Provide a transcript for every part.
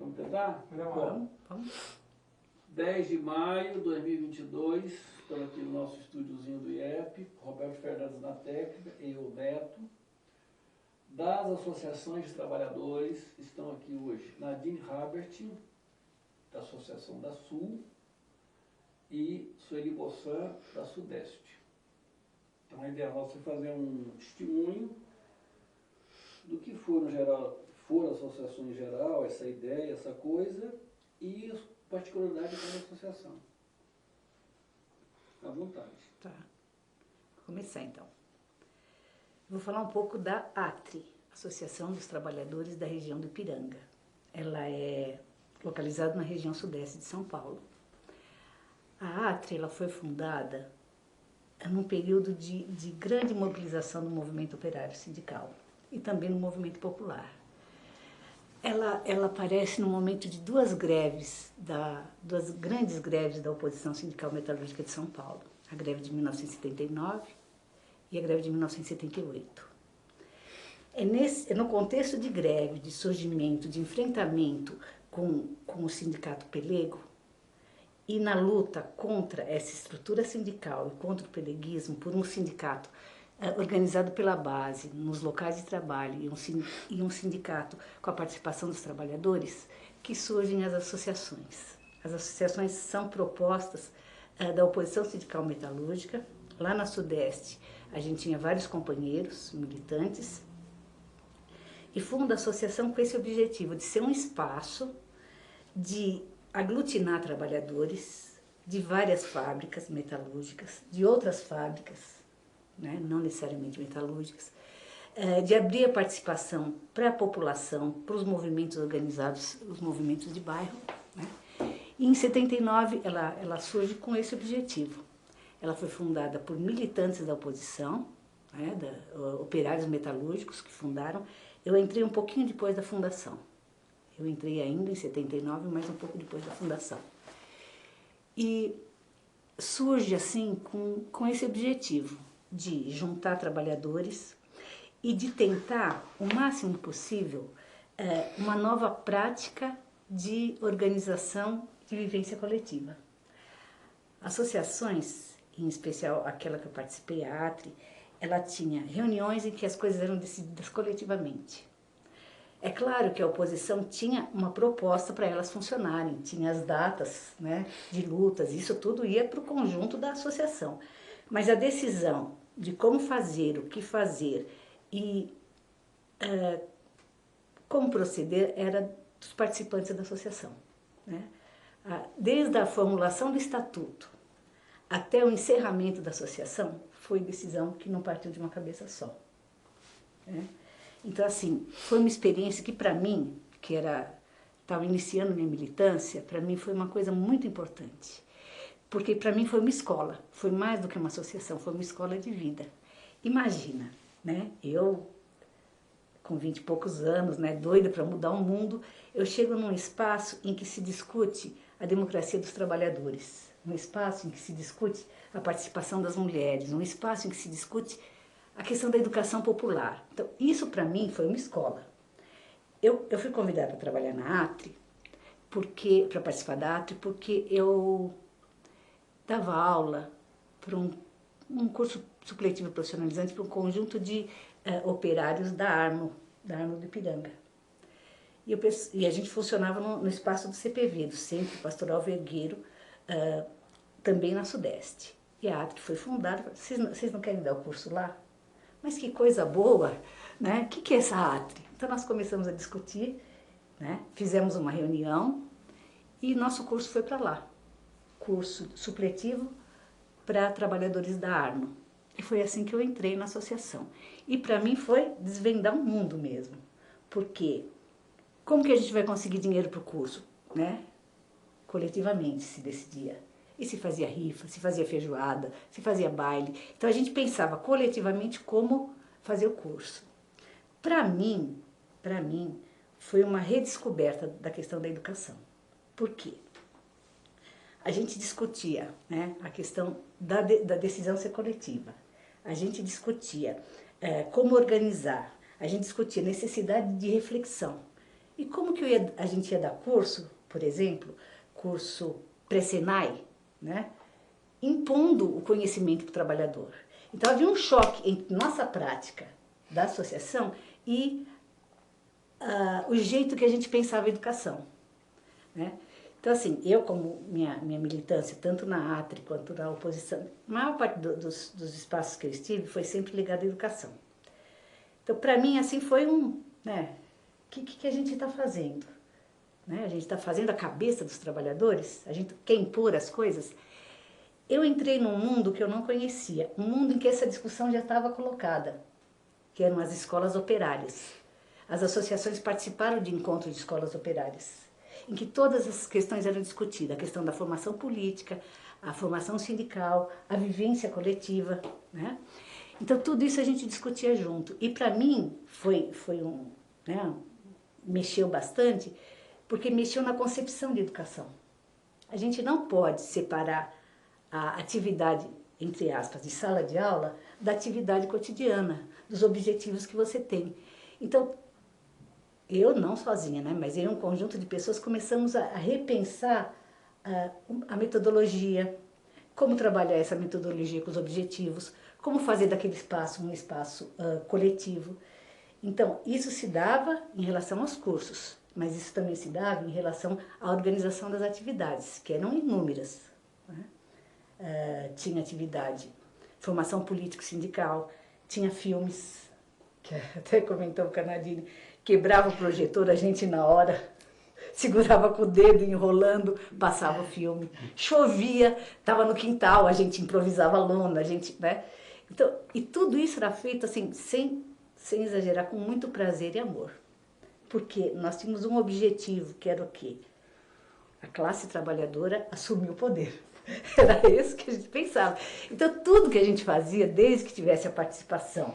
Vamos tentar? Vamos. 10 de maio de 2022, estou aqui no nosso estúdiozinho do IEP, Roberto Fernandes na técnica e o Neto. Das associações de trabalhadores estão aqui hoje Nadine Habert, da Associação da Sul, e Sueli Bossan, da Sudeste. Então a ideia nossa é fazer um testemunho do que for, no geral, for a associação em geral, essa ideia, essa coisa, e as particularidades da associação. À vontade. Tá. Vou começar então. Vou falar um pouco da ATRE, Associação dos Trabalhadores da Região do Ipiranga. Ela é localizada na região sudeste de São Paulo. A ATRE ela foi fundada num período de grande mobilização do movimento operário sindical e também no movimento popular. Ela aparece no momento de duas grandes greves da oposição sindical metalúrgica de São Paulo, a greve de 1979 e a greve de 1978. É no contexto de greve, de surgimento, de enfrentamento com o sindicato pelego e na luta contra essa estrutura sindical e contra o peleguismo por um sindicato organizado pela base, nos locais de trabalho e um sindicato com a participação dos trabalhadores, que surgem as associações. As associações são propostas da oposição sindical metalúrgica. Lá na Sudeste, a gente tinha vários companheiros militantes e funda a associação com esse objetivo de ser um espaço de aglutinar trabalhadores de várias fábricas metalúrgicas, de outras fábricas, né, não necessariamente metalúrgicas, de abrir a participação para a população, para os movimentos organizados, os movimentos de bairro. Né? E em 79 ela surge com esse objetivo. Ela foi fundada por militantes da oposição, né, operários metalúrgicos que fundaram. Eu entrei um pouquinho depois da fundação. Eu entrei ainda em 79, mas um pouco depois da fundação. E surge assim com esse objetivo de juntar trabalhadores e de tentar, o máximo possível, uma nova prática de organização de vivência coletiva. Associações, em especial aquela que eu participei, a ATRE, ela tinha reuniões em que as coisas eram decididas coletivamente. É claro que a oposição tinha uma proposta para elas funcionarem, tinha as datas, né, de lutas, isso tudo ia para o conjunto da associação. Mas a decisão de como fazer, o que fazer e como proceder era dos participantes da associação. Né? Desde a formulação do estatuto até o encerramento da associação, foi decisão que não partiu de uma cabeça só. Né? Então, assim, foi uma experiência que para mim, que estava iniciando minha militância, para mim foi uma coisa muito importante. Porque para mim foi uma escola, foi mais do que uma associação, foi uma escola de vida. Imagina, né? Eu, com 20 e poucos anos, né, doida para mudar o mundo, eu chego num espaço em que se discute a democracia dos trabalhadores, num espaço em que se discute a participação das mulheres, num espaço em que se discute a questão da educação popular. Então, isso para mim foi uma escola. Eu fui convidada para trabalhar na ATRE, para participar da ATRE, porque eu dava aula para um curso supletivo profissionalizante para um conjunto de operários da Armo do Ipiranga. E a gente funcionava no espaço do CPV, do Centro Pastoral Vergueiro, também na Sudeste. E a ATRE foi fundada, vocês não querem dar o curso lá? Mas que coisa boa, né? O que é essa ATRE? Então nós começamos a discutir, né? Fizemos uma reunião e nosso curso foi para lá. Curso supletivo para trabalhadores da Armo. E foi assim que eu entrei na associação. E para mim foi desvendar um mundo mesmo. Porque como que a gente vai conseguir dinheiro para o curso? Né? Coletivamente se decidia. E se fazia rifa, se fazia feijoada, se fazia baile. Então a gente pensava coletivamente como fazer o curso. Para mim, foi uma redescoberta da questão da educação. Por quê? A gente discutia, né, a questão da decisão ser coletiva. A gente discutia como organizar. A gente discutia necessidade de reflexão. E como que a gente ia dar curso, por exemplo, curso pré-Senai, né? Impondo o conhecimento para o trabalhador. Então havia um choque entre nossa prática da associação e o jeito que a gente pensava a educação, né? Então assim, eu como minha militância, tanto na ATRE quanto na oposição, a maior parte dos espaços que eu estive foi sempre ligada à educação. Então para mim assim foi né, o que a gente está fazendo? Né? A gente está fazendo a cabeça dos trabalhadores? A gente quer impor as coisas? Eu entrei num mundo que eu não conhecia, um mundo em que essa discussão já estava colocada, que eram as escolas operárias. As associações participaram de encontros de escolas operárias, em que todas as questões eram discutidas, a questão da formação política, a formação sindical, a vivência coletiva, né? Então tudo isso a gente discutia junto. E para mim foi né, mexeu bastante, porque mexeu na concepção de educação. A gente não pode separar a atividade, entre aspas, de sala de aula, da atividade cotidiana, dos objetivos que você tem. Então, eu não sozinha, né, mas eu e um conjunto de pessoas começamos a repensar a metodologia, como trabalhar essa metodologia com os objetivos, como fazer daquele espaço um espaço coletivo. Então, isso se dava em relação aos cursos, mas isso também se dava em relação à organização das atividades, que eram inúmeras, né? Tinha atividade, formação político-sindical, tinha filmes, que até comentou o Canadini, quebrava o projetor, a gente na hora segurava com o dedo enrolando, passava o filme. Chovia, estava no quintal, a gente improvisava a lona, a gente, né? Então, e tudo isso era feito assim, sem exagerar, com muito prazer e amor. Porque nós tínhamos um objetivo, que era o quê? A classe trabalhadora assumir o poder. Era isso que a gente pensava. Então, tudo que a gente fazia, desde que tivesse a participação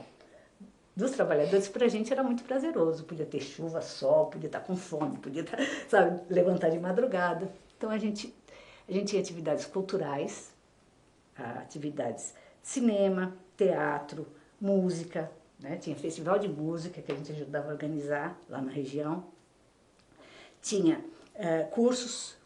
dos trabalhadores, para a gente era muito prazeroso. Podia ter chuva, sol, podia estar com fome, podia estar, sabe, levantar de madrugada. Então, a gente tinha atividades culturais, atividades de cinema, teatro, música, né? Tinha festival de música que a gente ajudava a organizar lá na região. Tinha cursos,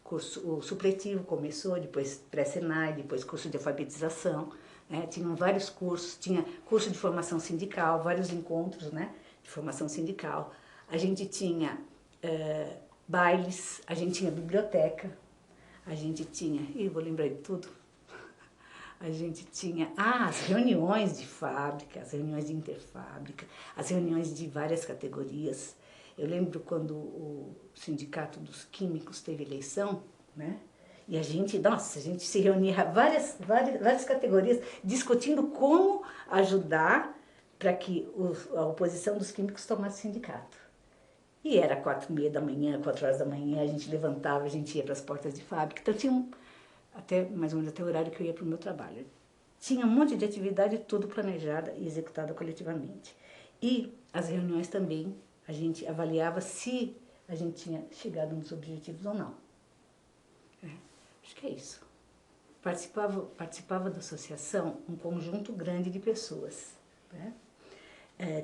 o supletivo começou, depois pré-Senai, depois curso de alfabetização, né? Tinham vários cursos, tinha curso de formação sindical, vários encontros, né, de formação sindical. A gente tinha bailes, a gente tinha biblioteca, a gente tinha, vou lembrar de tudo, a gente tinha as reuniões de fábrica, as reuniões de interfábrica, as reuniões de várias categorias. Eu lembro quando o Sindicato dos Químicos teve eleição, né? E a gente se reunia várias categorias discutindo como ajudar para que a oposição dos químicos tomasse sindicato. E era 4h30 da manhã, 4 horas da manhã, a gente levantava, a gente ia para as portas de fábrica. Então tinha mais ou menos até o horário que eu ia para o meu trabalho. Tinha um monte de atividade, tudo planejada e executada coletivamente. E as reuniões também, a gente avaliava se a gente tinha chegado nos objetivos ou não. Acho que é isso. Participava da associação um conjunto grande de pessoas, né?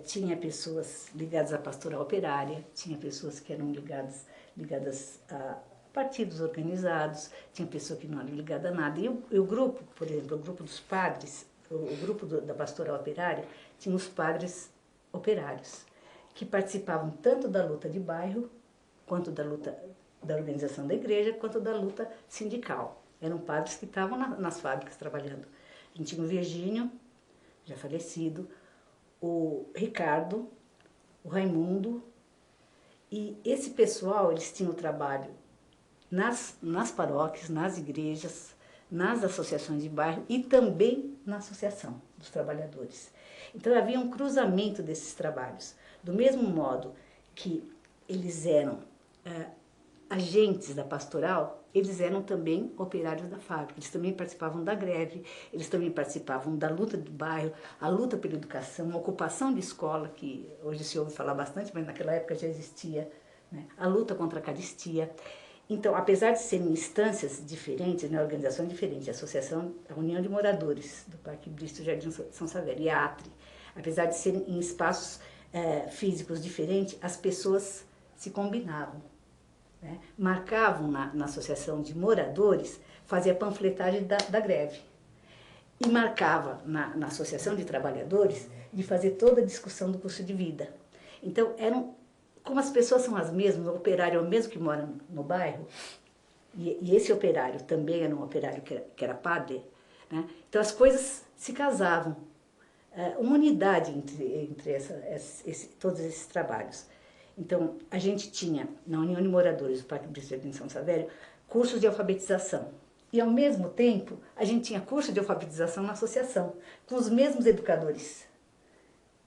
Tinha pessoas ligadas à pastoral operária, tinha pessoas que eram ligadas a partidos organizados, tinha pessoa que não era ligada a nada. E o grupo, por exemplo, o grupo dos padres, o grupo da pastoral operária, tinha os padres operários, que participavam tanto da luta de bairro, quanto da luta da organização da igreja, quanto da luta sindical. Eram padres que estavam nas fábricas trabalhando. A gente tinha o Virgínio, já falecido, o Ricardo, o Raimundo, e esse pessoal, eles tinham trabalho nas paróquias, nas igrejas, nas associações de bairro e também na associação dos trabalhadores. Então havia um cruzamento desses trabalhos. Do mesmo modo que eles eram agentes da pastoral, eles eram também operários da fábrica, eles também participavam da greve, eles também participavam da luta do bairro, a luta pela educação, a ocupação de escola, que hoje se ouve falar bastante, mas naquela época já existia, né? A luta contra a carestia. Então, apesar de serem instâncias diferentes, né, organizações diferentes, a Associação, a União de Moradores do Parque Bristo Jardim São Savério e a ATRE, apesar de serem em espaços físicos diferentes, as pessoas se combinavam, né? Marcavam na associação de moradores, fazia panfletagem da greve. E marcava na associação de trabalhadores de fazer toda a discussão do custo de vida. Então, como as pessoas são as mesmas, o operário é o mesmo que mora no bairro, e esse operário também era um operário que era padre, né? Então as coisas se casavam. Uma unidade entre todos esses trabalhos. Então, a gente tinha, na União de Moradores do Parque Brizola em São Savério, cursos de alfabetização. E, ao mesmo tempo, a gente tinha curso de alfabetização na associação, com os mesmos educadores,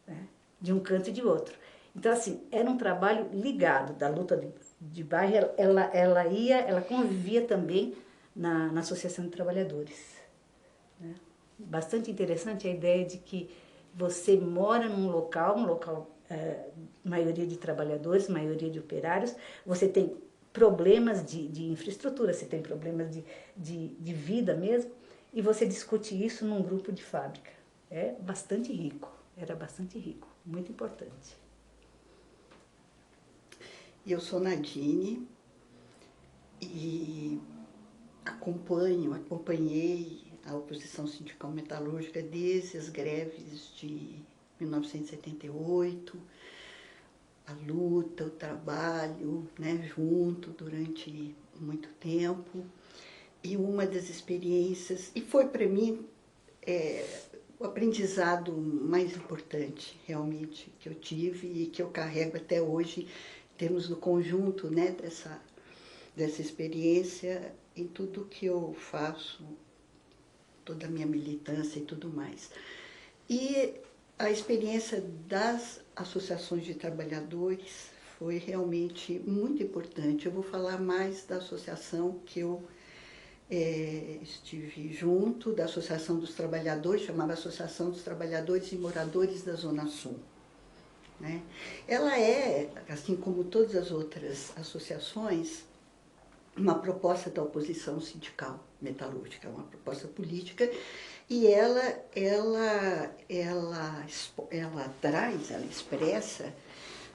né? De um canto e de outro. Então, assim, era um trabalho ligado da luta de bairro, ela convivia também na Associação de Trabalhadores, né? Bastante interessante a ideia de que você mora num local, maioria de trabalhadores, maioria de operários, você tem problemas de infraestrutura, você tem problemas de vida mesmo, e você discute isso num grupo de fábrica. É bastante rico, era bastante rico, muito importante. Eu sou Nadine e acompanhei a oposição sindical metalúrgica desde as greves de 1978, a luta, o trabalho, né, junto durante muito tempo. E uma das experiências, e foi para mim o aprendizado mais importante realmente que eu tive e que eu carrego até hoje, em termos do conjunto, né, dessa experiência em tudo que eu faço, toda a minha militância e tudo mais. E a experiência das associações de trabalhadores foi realmente muito importante. Eu vou falar mais da associação que eu estive junto, da Associação dos Trabalhadores, chamava Associação dos Trabalhadores e Moradores da Zona Sul, né? Ela é, assim como todas as outras associações, uma proposta da oposição sindical metalúrgica, uma proposta política, e ela expressa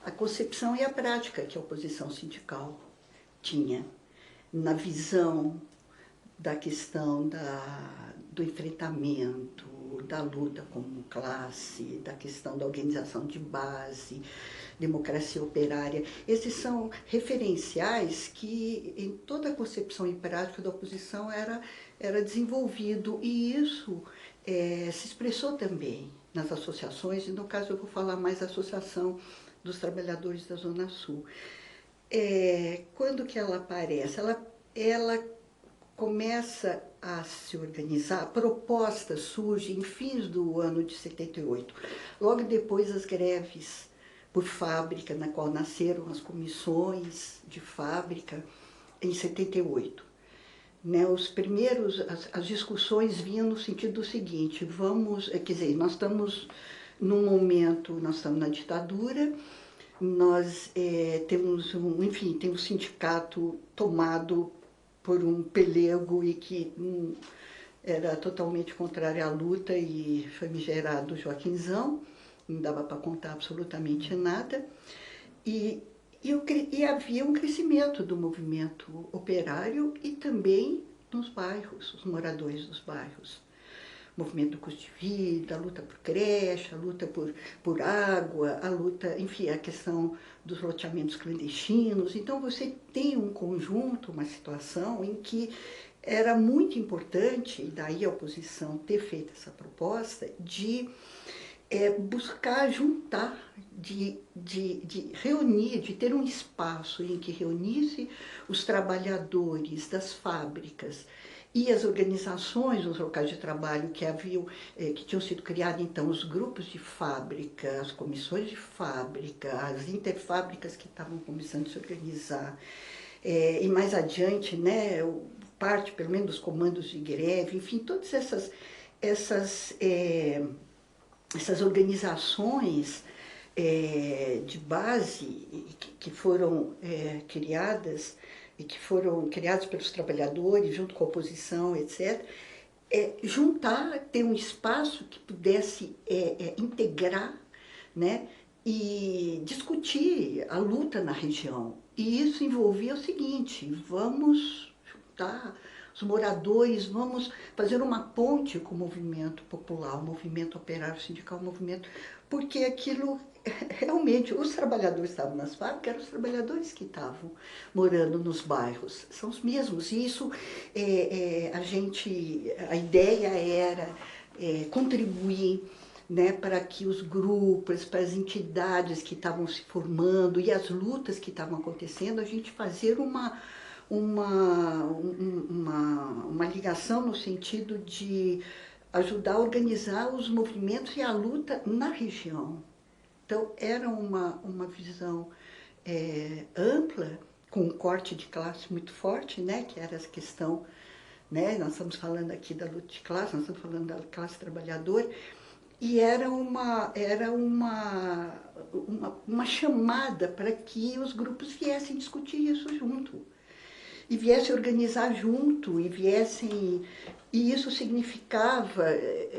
a concepção e a prática que a oposição sindical tinha na visão da questão do enfrentamento, da luta como classe, da questão da organização de base, democracia operária. Esses são referenciais que em toda a concepção e prática da oposição era desenvolvido, e isso se expressou também nas associações, e no caso eu vou falar mais da Associação dos Trabalhadores da Zona Sul. Quando que ela aparece? Ela começa a se organizar, a proposta surge em fins do ano de 78, logo depois das greves por fábrica, na qual nasceram as comissões de fábrica, em 78. Né, as discussões vinham no sentido seguinte: nós estamos num momento, nós estamos na ditadura, nós temos um sindicato tomado por um pelego e que era totalmente contrário à luta, e famigerado Joaquinzão, não dava para contar absolutamente nada, e havia um crescimento do movimento operário e também nos bairros, os moradores dos bairros. O movimento do custo de vida, a luta por creche, a luta por água, a luta, enfim, a questão dos loteamentos clandestinos. Então você tem um conjunto, uma situação em que era muito importante, e daí a oposição ter feito essa proposta, de buscar juntar, de reunir, de ter um espaço em que reunisse os trabalhadores das fábricas e as organizações nos locais de trabalho que tinham sido criados, então, os grupos de fábrica, as comissões de fábrica, as interfábricas que estavam começando a se organizar, e mais adiante, né, parte, pelo menos, dos comandos de greve, enfim, todas essas organizações de base que foram criadas, e que foram criadas pelos trabalhadores, junto com a oposição, etc., juntar, ter um espaço que pudesse integrar, né, e discutir a luta na região. E isso envolvia o seguinte: vamos juntar os moradores, vamos fazer uma ponte com o movimento popular, o movimento operário sindical, o movimento... Porque aquilo, realmente, os trabalhadores estavam nas fábricas, eram os trabalhadores que estavam morando nos bairros, são os mesmos. E isso, a ideia era contribuir, né, para que os grupos, para as entidades que estavam se formando e as lutas que estavam acontecendo, a gente fazer uma ligação no sentido de ajudar a organizar os movimentos e a luta na região. Então, era uma visão ampla, com um corte de classe muito forte, né, que era essa questão, né, nós estamos falando aqui da luta de classe, nós estamos falando da classe trabalhadora, e era uma chamada para que os grupos viessem discutir isso junto, e viessem organizar junto, e isso significava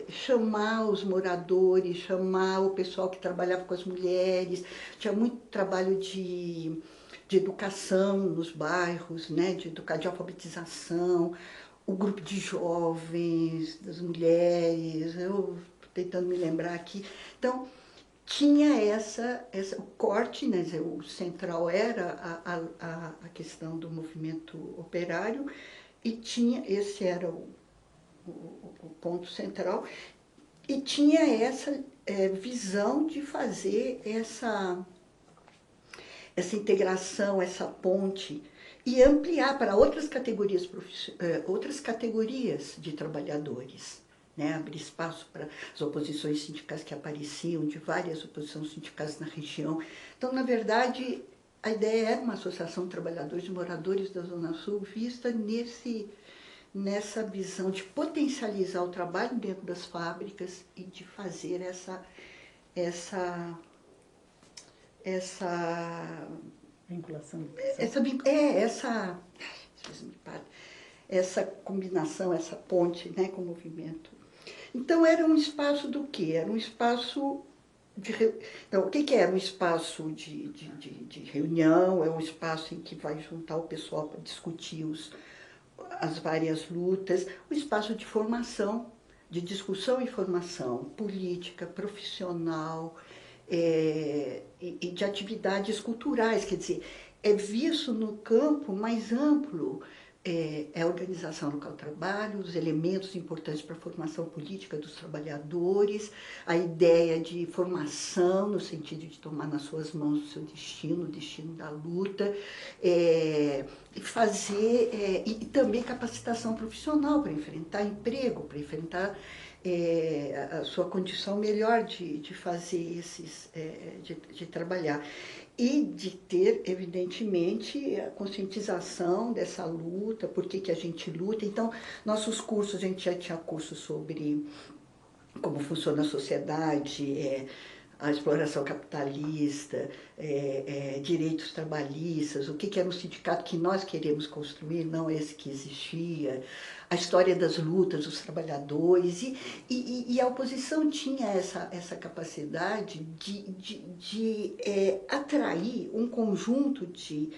chamar os moradores, chamar o pessoal que trabalhava com as mulheres. Tinha muito trabalho de educação nos bairros, né, de alfabetização, o grupo de jovens, das mulheres, eu estou tentando me lembrar aqui. Então, tinha o corte, né, o central era a questão do movimento operário, e esse era o ponto central, e tinha essa visão de fazer essa integração, essa ponte, e ampliar para outras categorias de trabalhadores, né? Abrir espaço para as oposições sindicais que apareciam, de várias oposições sindicais na região. Então, na verdade, a ideia era uma associação de trabalhadores e moradores da Zona Sul vista nessa visão de potencializar o trabalho dentro das fábricas e de fazer essa Vinculação. Essa combinação, essa ponte, né, com o movimento. Então, era um espaço do quê? Era um espaço de... Então, o que era? Um espaço de reunião, é um espaço em que vai juntar o pessoal para discutir as várias lutas, um espaço de formação, de discussão e formação política, profissional, e de atividades culturais. Quer dizer, é visto no campo mais amplo, a organização local do trabalho, os elementos importantes para a formação política dos trabalhadores, a ideia de formação no sentido de tomar nas suas mãos o seu destino, o destino da luta, e também capacitação profissional para enfrentar emprego, para enfrentar a sua condição melhor de fazer de trabalhar. E de ter, evidentemente, a conscientização dessa luta, por que a gente luta. Então, nossos cursos, a gente já tinha cursos sobre como funciona a sociedade, a exploração capitalista, direitos trabalhistas, o que era um sindicato que nós queremos construir, não esse que existia, a história das lutas dos trabalhadores, e a oposição tinha essa capacidade de atrair um conjunto de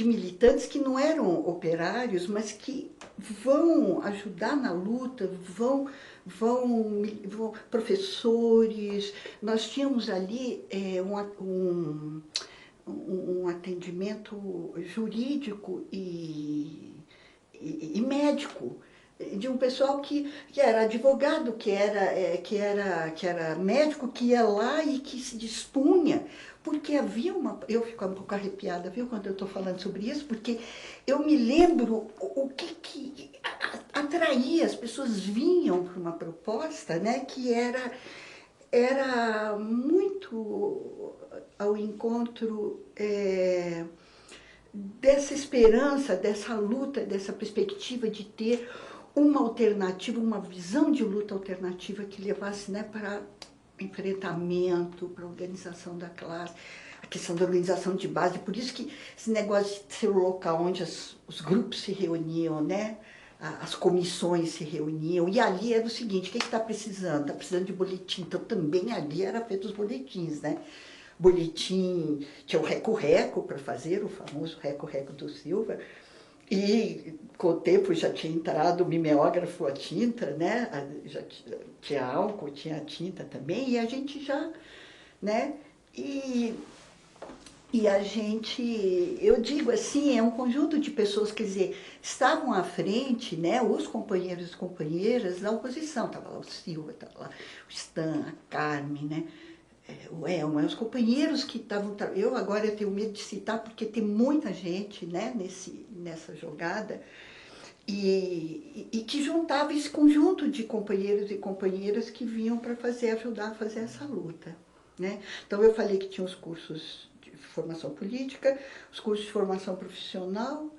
militantes que não eram operários, mas que vão ajudar na luta, vão professores. Nós tínhamos ali um atendimento jurídico e médico, de um pessoal que era advogado, que era médico, que ia lá e que se dispunha, porque havia eu fico um pouco arrepiada, viu, quando eu estou falando sobre isso, porque eu me lembro o que atraía, as pessoas vinham para uma proposta, né, que era muito ao encontro dessa esperança, dessa luta, dessa perspectiva de ter uma alternativa, uma visão de luta alternativa que levasse, né, para enfrentamento, para organização da classe, a questão da organização de base. Por isso que esse negócio de ser o local onde os grupos se reuniam, né, as comissões se reuniam, e ali era o seguinte: o que está precisando? Está precisando de boletim. Então também ali era feito os boletins, né? boletim, tinha o Reco-Reco para fazer, o famoso Reco-Reco do Silva, e com o tempo já tinha entrado o mimeógrafo a tinta, né? Já tinha álcool, tinha tinta também, e a gente já, né? E a gente, eu digo assim, é um conjunto de pessoas, quer dizer, estavam à frente, né, os companheiros e companheiras da oposição. Estava lá o Silva, estava lá o Stan, a Carmen, né, o Elma, os companheiros que estavam... Eu agora tenho medo de citar, porque tem muita gente, né, nessa jogada, e que juntava esse conjunto de companheiros e companheiras que vinham para ajudar a fazer essa luta, né. Então eu falei que tinha os cursos de formação política, os cursos de formação profissional,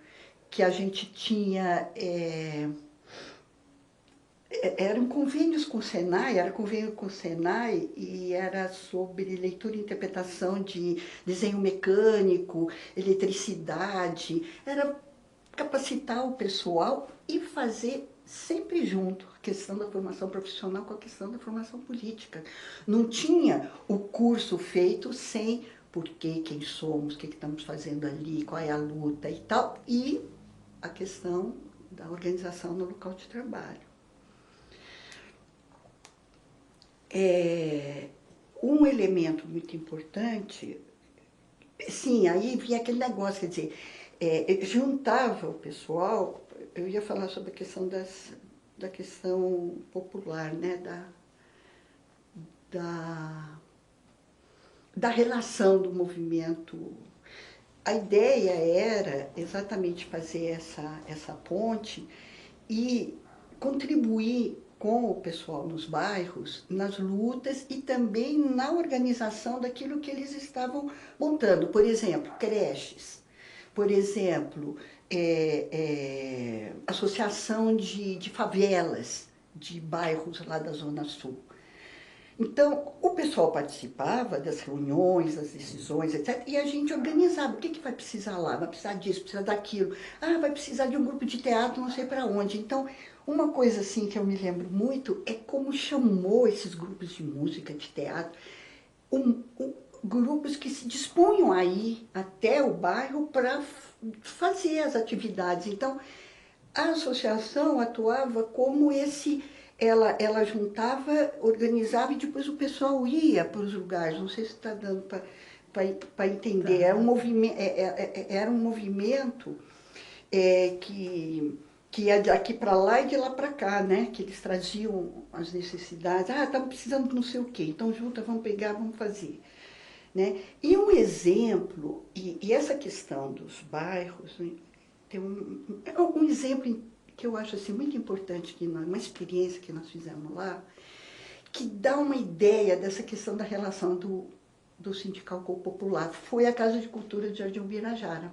que a gente tinha, eram convênios com o Senai, era convênio com o Senai e era sobre leitura e interpretação de desenho mecânico, eletricidade, era capacitar o pessoal e fazer sempre junto a questão da formação profissional com a questão da formação política. Não tinha o curso feito sem por quê, quem somos, o que estamos fazendo ali, qual é a luta e tal, e a questão da organização no local de trabalho. Um elemento muito importante, sim, aí vinha aquele negócio, quer dizer, juntava o pessoal, eu ia falar sobre a questão da questão popular, né, da relação do movimento. A ideia era exatamente fazer essa ponte e contribuir com o pessoal nos bairros, nas lutas e também na organização daquilo que eles estavam montando. Por exemplo, creches, por exemplo, associação de favelas, de bairros lá da Zona Sul. Então, o pessoal participava das reuniões, das decisões, etc. E a gente organizava. O que vai precisar lá? Vai precisar disso, precisa daquilo. Ah, vai precisar de um grupo de teatro, não sei para onde. Então, uma coisa assim que eu me lembro muito é como chamou esses grupos de música, de teatro, grupos que se dispunham a ir até o bairro para fazer as atividades. Então, a associação atuava como ela juntava, organizava e depois o pessoal ia para os lugares. Não sei se está dando para entender. Tá. Era um movimento que ia daqui para lá e de lá para cá, né? Que eles traziam as necessidades. Ah, estamos precisando de não sei o quê, então junta, vamos pegar, vamos fazer. Né? E um exemplo, e essa questão dos bairros, né, tem um exemplo que eu acho assim, muito importante, uma experiência que nós fizemos lá, que dá uma ideia dessa questão da relação do sindical com o popular. Foi a Casa de Cultura de Jardim Ubirajara.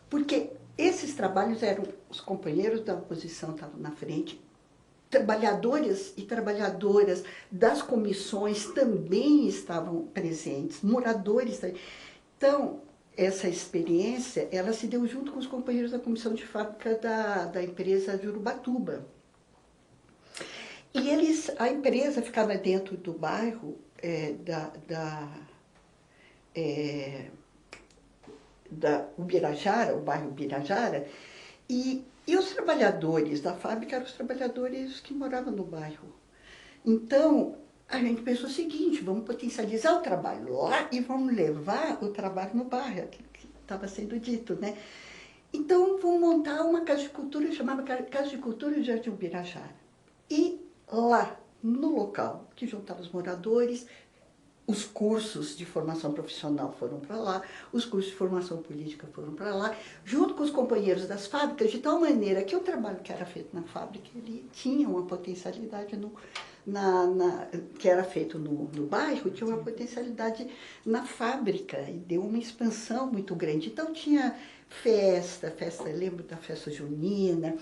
Porque esses trabalhos eram, os companheiros da oposição estavam na frente, trabalhadores e trabalhadoras das comissões também estavam presentes, moradores também. Então, essa experiência, ela se deu junto com os companheiros da comissão de fábrica da empresa de Urubatuba. E a empresa ficava dentro do bairro da Ubirajara, o bairro Ubirajara, e os trabalhadores da fábrica eram os trabalhadores que moravam no bairro. Então, a gente pensou o seguinte, vamos potencializar o trabalho lá e vamos levar o trabalho no bairro, aquilo que estava sendo dito, né? Então, vamos montar uma casa de cultura, chamava Casa de Cultura de Jardim Ubirajara. E lá, no local, que juntava os moradores, os cursos de formação profissional foram para lá, os cursos de formação política foram para lá, junto com os companheiros das fábricas, de tal maneira que o trabalho que era feito na fábrica, ele tinha uma potencialidade que era feito no bairro, tinha uma potencialidade na fábrica, e deu uma expansão muito grande. Então tinha festa, eu lembro da festa junina,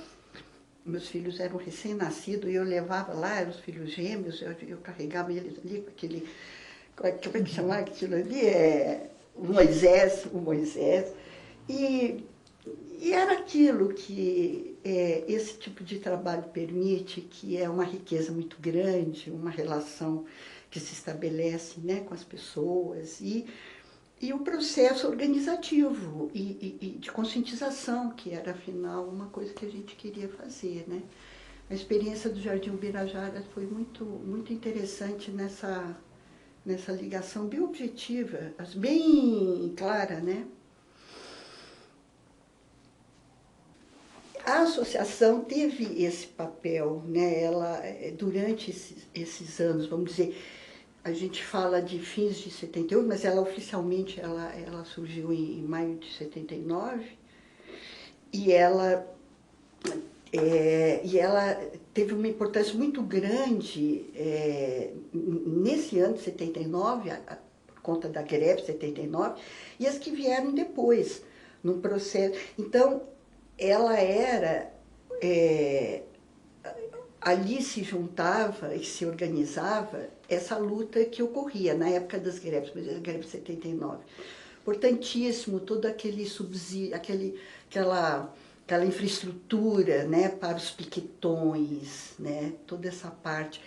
meus filhos eram recém-nascidos e eu levava lá, eram os filhos gêmeos, eu carregava eles ali com aquele... Como é que chamava aquilo ali? O Moisés. E era aquilo que esse tipo de trabalho permite, que é uma riqueza muito grande, uma relação, que se estabelece, né, com as pessoas, e o processo organizativo e de conscientização, que era, afinal, uma coisa que a gente queria fazer, né? A experiência do Jardim Ubirajara foi muito interessante nessa ligação bem objetiva, bem clara, né? A associação teve esse papel, né? Ela, durante esses anos, vamos dizer, a gente fala de fins de 78, mas ela oficialmente ela surgiu em maio de 79, e ela teve uma importância muito grande nesse ano de 79, por conta da greve de 79, e as que vieram depois, no processo. Então, ela era... ali se juntava e se organizava essa luta que ocorria na época das greves, a greve de 79. Importantíssimo todo aquele subsídio, aquela infraestrutura, né, para os piquetões, né, toda essa parte,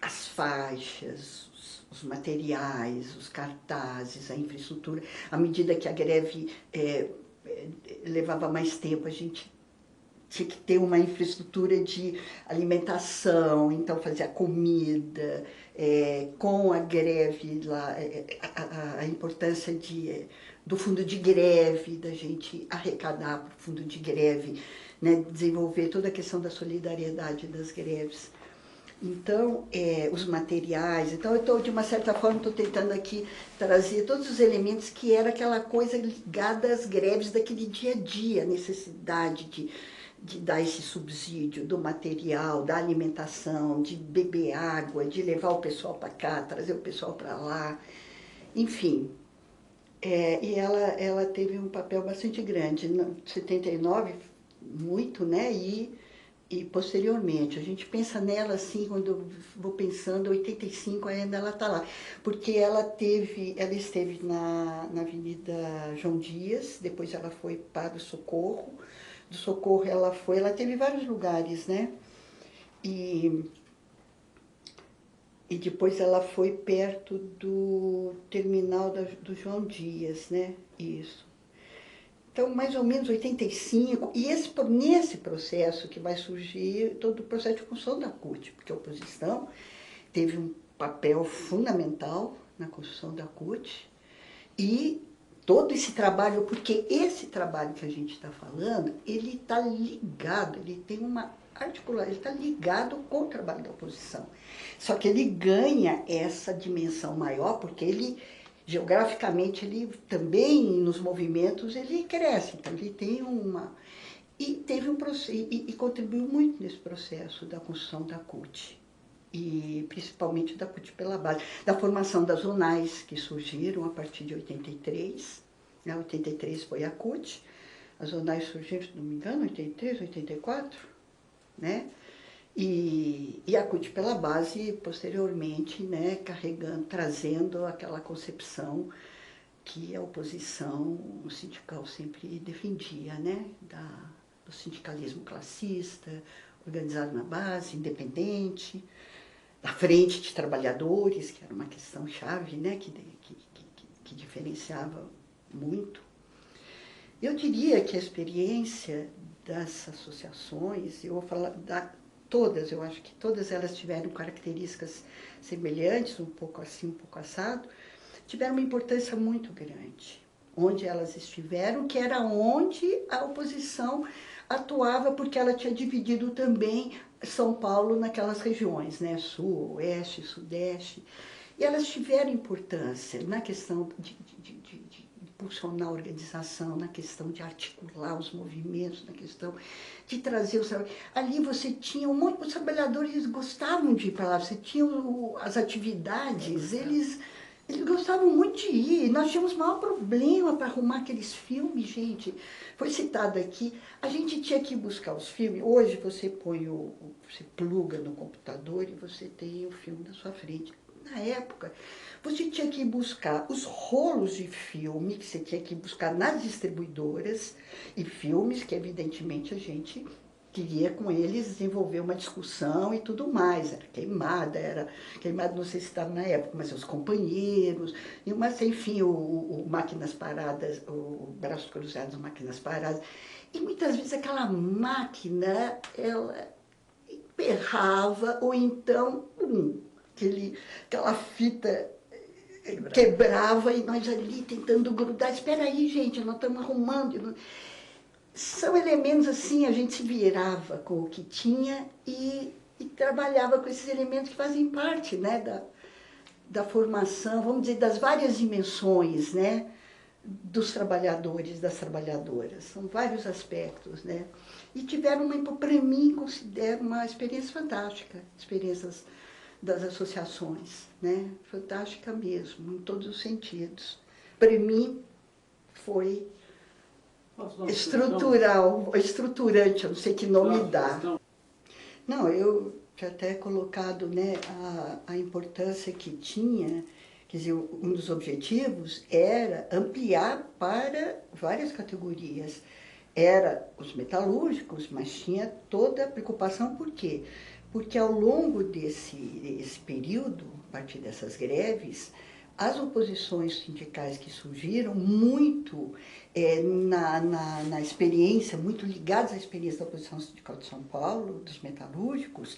as faixas, os materiais, os cartazes, a infraestrutura. À medida que a greve levava mais tempo, a gente tinha que ter uma infraestrutura de alimentação, então fazia comida, com a greve lá, a importância do fundo de greve, da gente arrecadar para o fundo de greve, né, desenvolver toda a questão da solidariedade das greves. Então, os materiais, então eu estou, de uma certa forma, estou tentando aqui trazer todos os elementos que era aquela coisa ligada às greves daquele dia a dia, a necessidade de dar esse subsídio do material, da alimentação, de beber água, de levar o pessoal para cá, trazer o pessoal para lá, enfim. E ela teve um papel bastante grande, em 79, muito, né? E posteriormente, a gente pensa nela assim, quando eu vou pensando, 85 ainda ela está lá, porque ela esteve na Avenida João Dias, depois ela foi para o Socorro, do Socorro ela teve vários lugares, né? E depois ela foi perto do terminal do João Dias, né? Isso. Então, mais ou menos 85, e nesse processo que vai surgir todo o processo de construção da CUT, porque a oposição teve um papel fundamental na construção da CUT, e todo esse trabalho, porque esse trabalho que a gente está falando, ele está ligado, ele tem uma articulação, ele está ligado com o trabalho da oposição. Só que ele ganha essa dimensão maior, porque ele, geograficamente, ele também, nos movimentos, ele cresce. Então, ele tem e teve um processo, e contribuiu muito nesse processo da construção da CUT. E principalmente da CUT pela base, da formação das zonais que surgiram a partir de 83, né? 83 foi a CUT, as zonais surgiram, se não me engano, 83, 84, né? E a CUT pela base, posteriormente, né, trazendo aquela concepção que a oposição sindical sempre defendia, né? Do sindicalismo classista, organizado na base, independente, da frente de trabalhadores, que era uma questão chave, né, que diferenciava muito. Eu diria que a experiência das associações, eu vou falar todas, eu acho que todas elas tiveram características semelhantes, um pouco assim, um pouco assado, tiveram uma importância muito grande, onde elas estiveram, que era onde a oposição atuava, porque ela tinha dividido também São Paulo naquelas regiões, né? Sul, Oeste, Sudeste, e elas tiveram importância na questão de impulsionar a organização, na questão de articular os movimentos, na questão de trazer os trabalhadores. Ali você tinha um monte de trabalhadores, gostavam de ir para lá, você tinha as atividades, eles gostavam muito de ir. Nós tínhamos o maior problema para arrumar aqueles filmes, gente. Foi citado aqui, a gente tinha que buscar os filmes. Hoje você você pluga no computador e você tem o filme na sua frente. Na época, você tinha que buscar os rolos de filme, que você tinha que buscar nas distribuidoras, e filmes que, evidentemente, a gente queria com eles desenvolver uma discussão e tudo mais. Era queimada, não sei se estava na época, mas os companheiros, mas enfim, o Máquinas Paradas, o Braços Cruzados, Máquinas Paradas. E muitas vezes aquela máquina, ela emperrava, ou então, aquela fita quebrava e nós ali tentando grudar. Espera aí, gente, nós estamos arrumando. São elementos assim, a gente se virava com o que tinha e trabalhava com esses elementos que fazem parte, né, da formação, vamos dizer, das várias dimensões, né, dos trabalhadores, das trabalhadoras. São vários aspectos, né. E tiveram, para mim, considero uma experiência fantástica, experiências das associações, né, fantástica mesmo, em todos os sentidos. Para mim, foi estruturante, eu não sei que nome dá. Não, eu tinha até colocado, né, a importância que tinha, quer dizer, um dos objetivos era ampliar para várias categorias. Era os metalúrgicos, mas tinha toda a preocupação, por quê? Porque ao longo desse período, a partir dessas greves, as oposições sindicais que surgiram muito na experiência, muito ligadas à experiência da oposição sindical de São Paulo, dos metalúrgicos,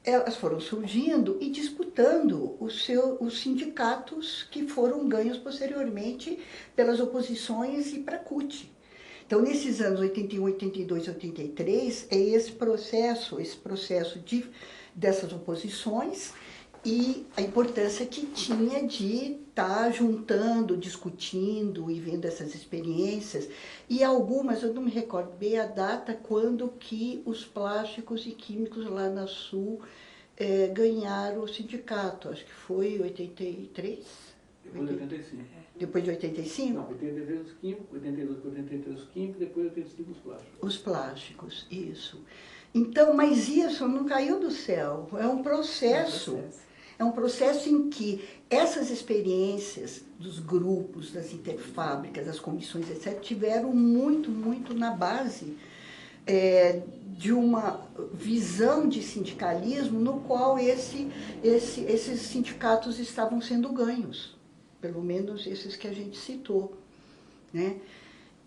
elas foram surgindo e disputando os sindicatos que foram ganhos posteriormente pelas oposições e para a CUT. Então, nesses anos 81, 82, 83, é esse processo dessas oposições e a importância que tinha de estar juntando, discutindo e vendo essas experiências. E algumas, eu não me recordo bem a data, quando que os plásticos e químicos lá na Sul ganharam o sindicato. Acho que foi em 83? Depois de 85. Depois de 85? Não, 83 os químicos, 83 os químicos, depois 85 os plásticos. Os plásticos, isso. Então, mas isso não caiu do céu, é um processo. É um processo em que essas experiências dos grupos, das interfábricas, das comissões, etc., tiveram muito na base de uma visão de sindicalismo no qual esses sindicatos estavam sendo ganhos, pelo menos esses que a gente citou, né?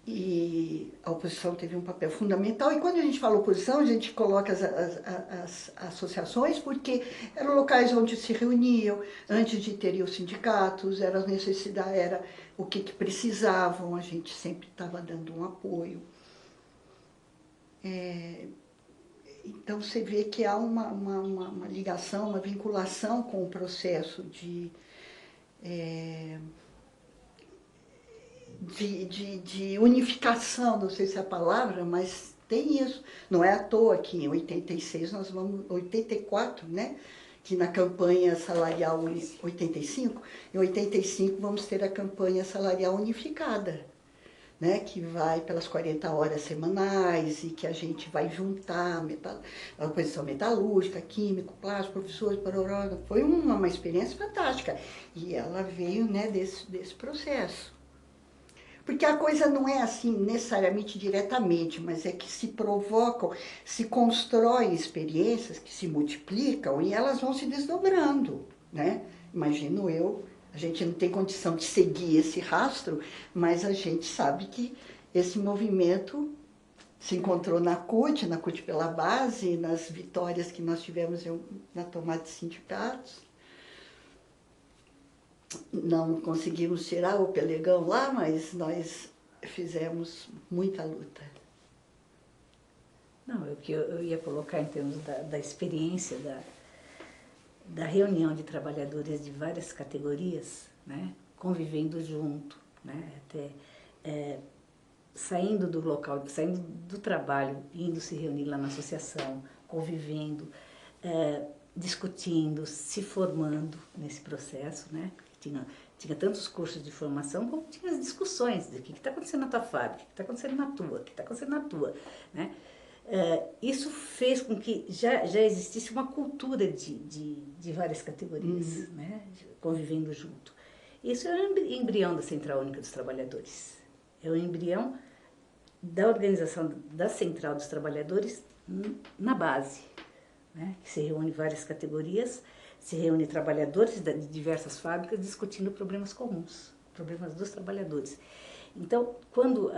E a oposição teve um papel fundamental. E quando a gente fala oposição, a gente coloca as associações, porque eram locais onde se reuniam, antes de terem os sindicatos, era a necessidade, era o que precisavam, a gente sempre estava dando um apoio. Então, você vê que há uma ligação, uma vinculação com o processo de unificação, não sei se é a palavra, mas tem isso. Não é à toa que em 86 nós vamos, 84, né? Que na campanha salarial 85, em 85 vamos ter a campanha salarial unificada, né? Que vai pelas 40 horas semanais e que a gente vai juntar a oposição metalúrgica, químico, plástico, professores, paroró. Foi uma experiência fantástica. E ela veio, né, desse processo. Porque a coisa não é assim necessariamente diretamente, mas é que se provocam, se constroem experiências que se multiplicam e elas vão se desdobrando, né? Imagino eu, a gente não tem condição de seguir esse rastro, mas a gente sabe que esse movimento se encontrou na CUT pela base, nas vitórias que nós tivemos na tomada de sindicatos. Não conseguimos tirar o pelegão lá, mas nós fizemos muita luta. Não, o que eu ia colocar em termos da experiência, da reunião de trabalhadores de várias categorias, né, convivendo junto, né, até saindo do local, saindo do trabalho, indo se reunir lá na associação, convivendo, discutindo, se formando nesse processo, né. Tinha tantos cursos de formação, como tinha as discussões de o que está acontecendo na tua fábrica, o que está acontecendo na tua, o que está acontecendo na tua, né? Isso fez com que já existisse uma cultura de várias categorias, né? Convivendo junto. Isso é o embrião da Central Única dos Trabalhadores. É o embrião da organização da Central dos Trabalhadores na base, né? Que se reúne várias categorias, se reúne trabalhadores de diversas fábricas discutindo problemas comuns, problemas dos trabalhadores. Então, quando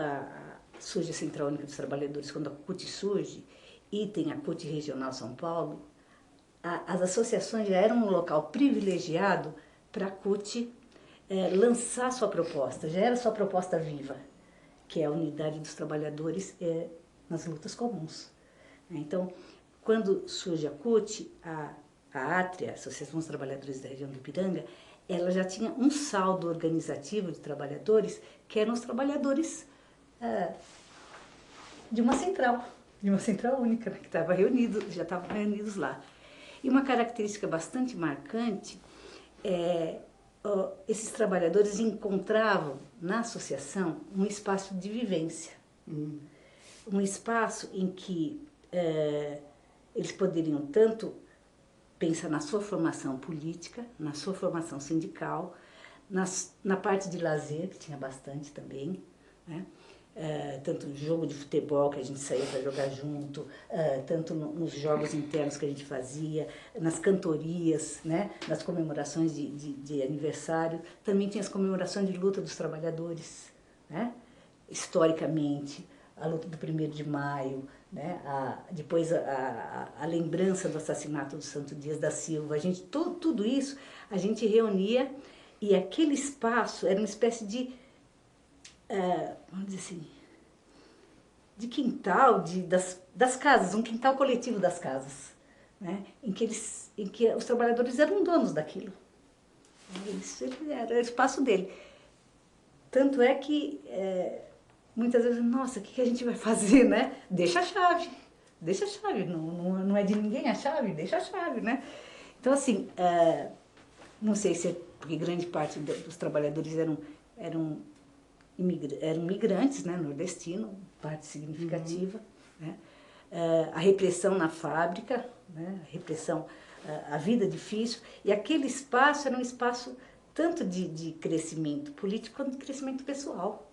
surge a Central Única dos Trabalhadores, quando a CUT surge, e tem a CUT Regional São Paulo, as associações já eram um local privilegiado para a CUT lançar sua proposta, já era sua proposta viva, que é a unidade dos trabalhadores nas lutas comuns. Então, quando surge a CUT, a ATRE, a Associação dos Trabalhadores da Região do Ipiranga, ela já tinha um saldo organizativo de trabalhadores que eram os trabalhadores de uma central única, né, que já estavam reunidos lá. E uma característica bastante marcante esses trabalhadores encontravam na associação um espaço de vivência, um espaço em que eles poderiam tanto pensar na sua formação política, na sua formação sindical, na parte de lazer, que tinha bastante também, né? Tanto no jogo de futebol que a gente saía para jogar junto, tanto nos jogos internos que a gente fazia, nas cantorias, né? Nas comemorações de aniversário, também tinha as comemorações de luta dos trabalhadores, né? Historicamente, a luta do 1º de maio, né? Depois a lembrança do assassinato do Santo Dias da Silva, tudo isso a gente reunia e aquele espaço era uma espécie de vamos dizer assim, de quintal das casas, um quintal coletivo das casas, né? em que os trabalhadores eram donos daquilo. Era o espaço dele. Tanto é que muitas vezes, nossa, o que a gente vai fazer, né? Deixa a chave, não é de ninguém a chave, deixa a chave, né? Então, assim, não sei se é porque grande parte dos trabalhadores eram migrantes, né, nordestinos, parte significativa, né? A repressão na fábrica, né? A repressão, a vida difícil, e aquele espaço era um espaço tanto de crescimento político quanto de crescimento pessoal,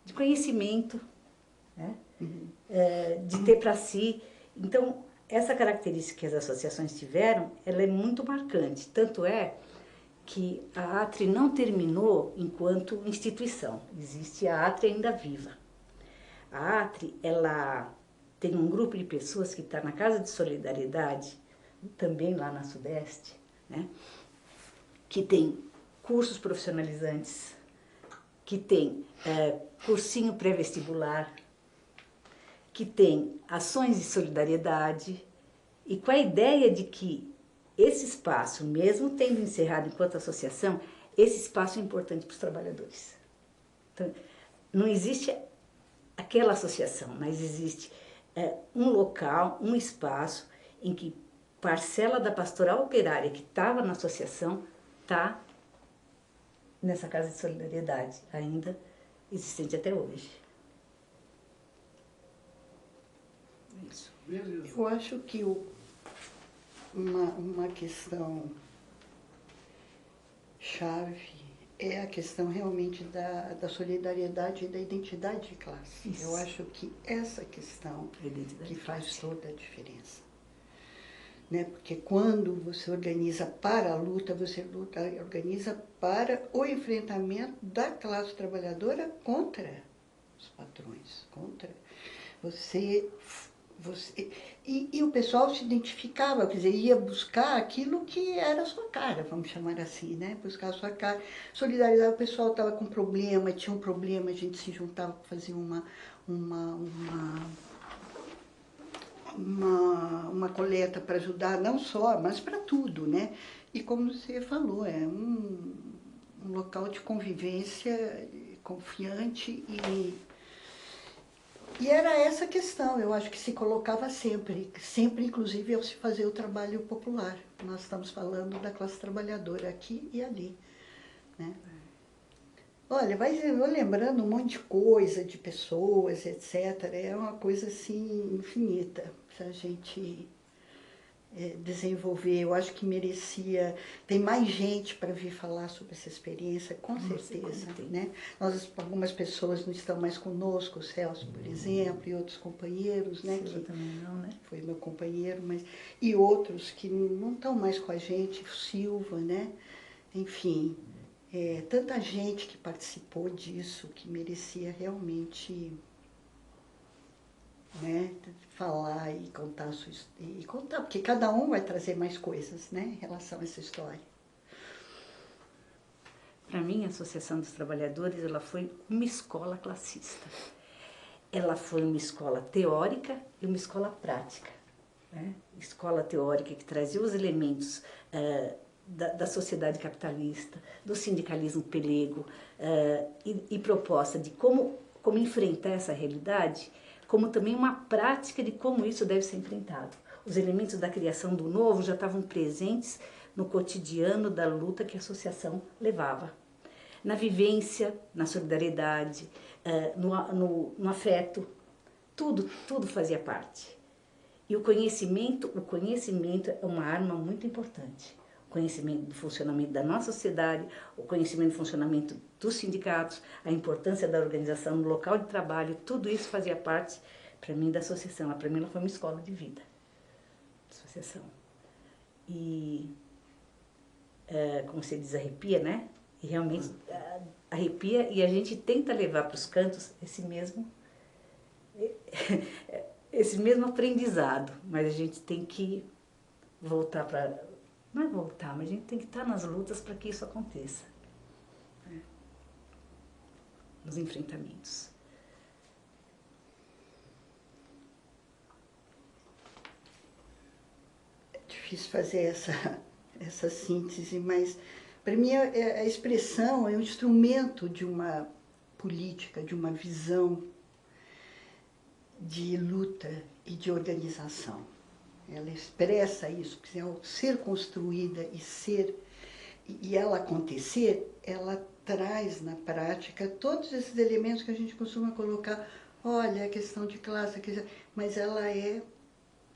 de conhecimento, né? De ter para si. Então, essa característica que as associações tiveram, ela é muito marcante, tanto é que a ATRE não terminou enquanto instituição. Existe a ATRE ainda viva. A ATRE, ela tem um grupo de pessoas que está na Casa de Solidariedade, também lá na Sudeste, né? Que tem cursos profissionalizantes, que tem cursinho pré-vestibular, que tem ações de solidariedade, e com a ideia de que esse espaço, mesmo tendo encerrado enquanto associação, esse espaço é importante para os trabalhadores. Então, não existe aquela associação, mas existe um local, um espaço em que parcela da pastoral operária que estava na associação está nessa Casa de Solidariedade, ainda existente até hoje. Isso. Beleza. Eu acho que uma questão chave é a questão realmente da solidariedade e da identidade de classe. Isso. Eu acho que essa questão que faz toda a diferença. Né? Porque quando você organiza para a luta, você organiza para o enfrentamento da classe trabalhadora contra os patrões, contra e o pessoal se identificava, quer dizer, ia buscar aquilo que era a sua cara, vamos chamar assim, né? Buscar a sua cara. Solidarizar, o pessoal estava com problema, tinha um problema, a gente se juntava para fazer uma coleta para ajudar, não só, mas para tudo, né? E como você falou, é um local de convivência confiante e era essa questão, eu acho que se colocava sempre inclusive ao se fazer o trabalho popular. Nós estamos falando da classe trabalhadora aqui e ali, né? Olha, vou lembrando um monte de coisa, de pessoas, etc. É uma coisa assim infinita, se a gente desenvolver. Eu acho que merecia, tem mais gente para vir falar sobre essa experiência, com certeza, né? Algumas pessoas não estão mais conosco, o Celso, por exemplo, e outros companheiros, né? Que também não, né? Foi meu companheiro, e outros que não estão mais com a gente, o Silva, né? Enfim, tanta gente que participou disso, que merecia realmente, né, falar e contar porque cada um vai trazer mais coisas, né, em relação a essa história. Para mim, a Associação dos Trabalhadores, ela foi uma escola classista. Ela foi uma escola teórica e uma escola prática, né? Escola teórica que trazia os elementos da sociedade capitalista, do sindicalismo pelego, e proposta de como enfrentar essa realidade, como também uma prática de como isso deve ser enfrentado. Os elementos da criação do novo já estavam presentes no cotidiano da luta que a associação levava. Na vivência, na solidariedade, no afeto, tudo fazia parte. E o conhecimento é uma arma muito importante. O conhecimento do funcionamento da nossa sociedade, o conhecimento do funcionamento dos sindicatos, a importância da organização no local de trabalho, tudo isso fazia parte, para mim, da associação. Para mim, ela foi uma escola de vida, associação. E, como você diz, arrepia, né? E realmente arrepia, e a gente tenta levar para os cantos esse mesmo aprendizado, mas a gente tem que voltar para... Não é voltar, mas a gente tem que estar nas lutas para que isso aconteça. Né? Nos enfrentamentos. É difícil fazer essa síntese, mas para mim a expressão é um instrumento de uma política, de uma visão de luta e de organização. Ela expressa isso, que ao ser construída e ela acontecer, ela traz na prática todos esses elementos que a gente costuma colocar, olha, a questão de classe, mas ela é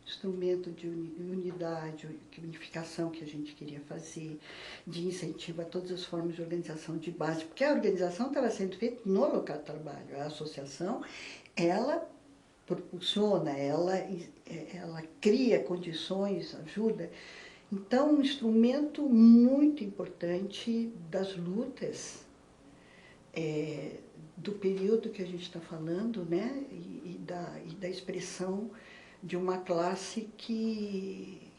instrumento de unidade, de unificação que a gente queria fazer, de incentivo a todas as formas de organização de base, porque a organização estava sendo feita no local de trabalho, a associação, ela propulsiona, ela cria condições, ajuda. Então, um instrumento muito importante das lutas do período que a gente está falando, né? E da expressão de uma classe que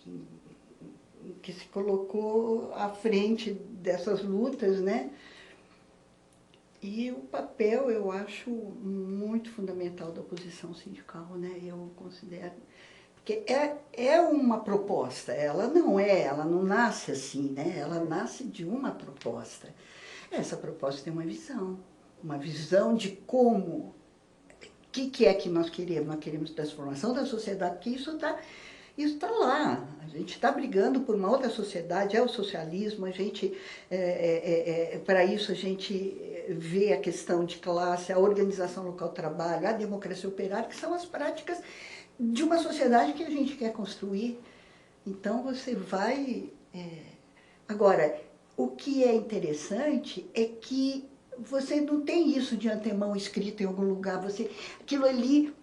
se colocou à frente dessas lutas, né? E o papel, eu acho, muito fundamental da oposição sindical, né? Eu considero... Porque é uma proposta, ela não nasce assim, né? Ela nasce de uma proposta. Essa proposta tem uma visão de como, o que é que nós queremos? Nós queremos transformação da sociedade, porque isso está lá. A gente está brigando por uma outra sociedade, é o socialismo, a gente, para isso a gente vê a questão de classe, a organização local de trabalho, a democracia operária, que são as práticas de uma sociedade que a gente quer construir. Então você vai... Agora, o que é interessante é que você não tem isso de antemão escrito em algum lugar, aquilo ali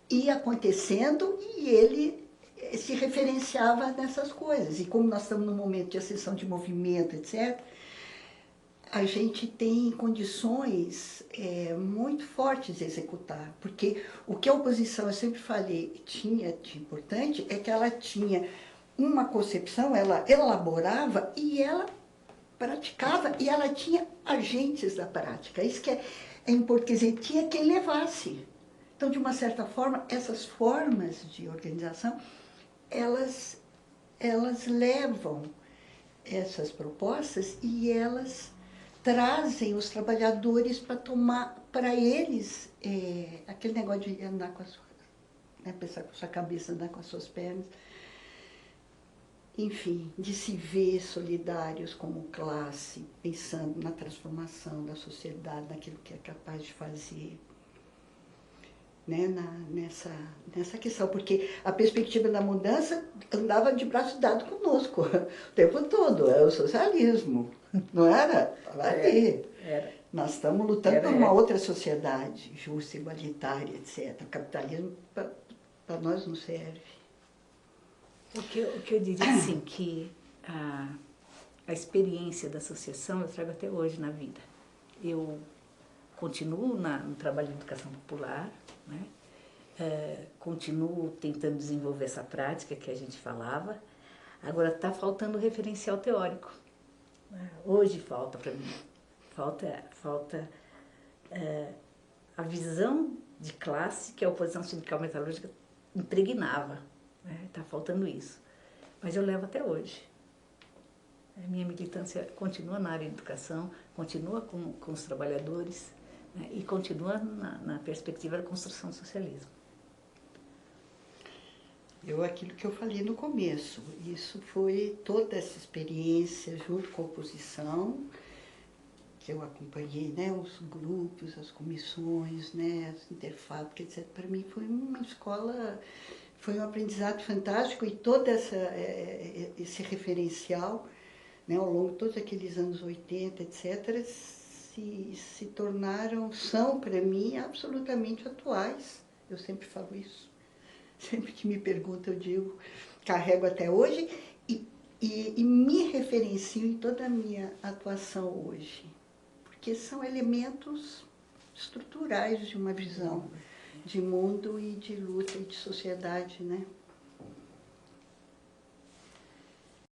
ia acontecendo e ele se referenciava nessas coisas. E como nós estamos num momento de ascensão de movimento, etc., a gente tem condições muito fortes de executar. Porque o que a oposição, eu sempre falei, tinha de importante, é que ela tinha uma concepção, ela elaborava e ela praticava, e ela tinha agentes da prática. Isso que é importante, quer dizer, tinha quem levasse. Então, de uma certa forma, essas formas de organização, elas levam essas propostas e elas trazem os trabalhadores para tomar, para eles, aquele negócio de andar com a sua, né, pensar com a sua cabeça, andar com as suas pernas, enfim, de se ver solidários como classe, pensando na transformação da sociedade, naquilo que é capaz de fazer. né, nessa questão, porque a perspectiva da mudança andava de braço dado conosco o tempo todo, era o socialismo, não era? Ali. Era. Nós estamos lutando por uma outra sociedade justa, igualitária, etc. O capitalismo para nós não serve. O que eu diria assim, que a experiência da associação eu trago até hoje na vida. Eu continuo no trabalho de educação popular, né? Continuo tentando desenvolver essa prática que a gente falava. Agora está faltando o referencial teórico, né? Hoje falta para mim. Falta a visão de classe que a oposição sindical metalúrgica impregnava. Está faltando isso. Mas eu levo até hoje. A minha militância continua na área de educação, continua com os trabalhadores, né, e continua na perspectiva da construção do socialismo. Aquilo que eu falei no começo, isso foi toda essa experiência junto com a oposição, que eu acompanhei, né, os grupos, as comissões, né, as interfábricas, etc. Para mim foi uma escola, foi um aprendizado fantástico e todo esse referencial, né, ao longo de todos aqueles anos 80, etc., se tornaram, são para mim absolutamente atuais. Eu sempre falo isso. Sempre que me perguntam, eu digo, carrego até hoje e me referencio em toda a minha atuação hoje. Porque são elementos estruturais de uma visão de mundo e de luta e de sociedade, né?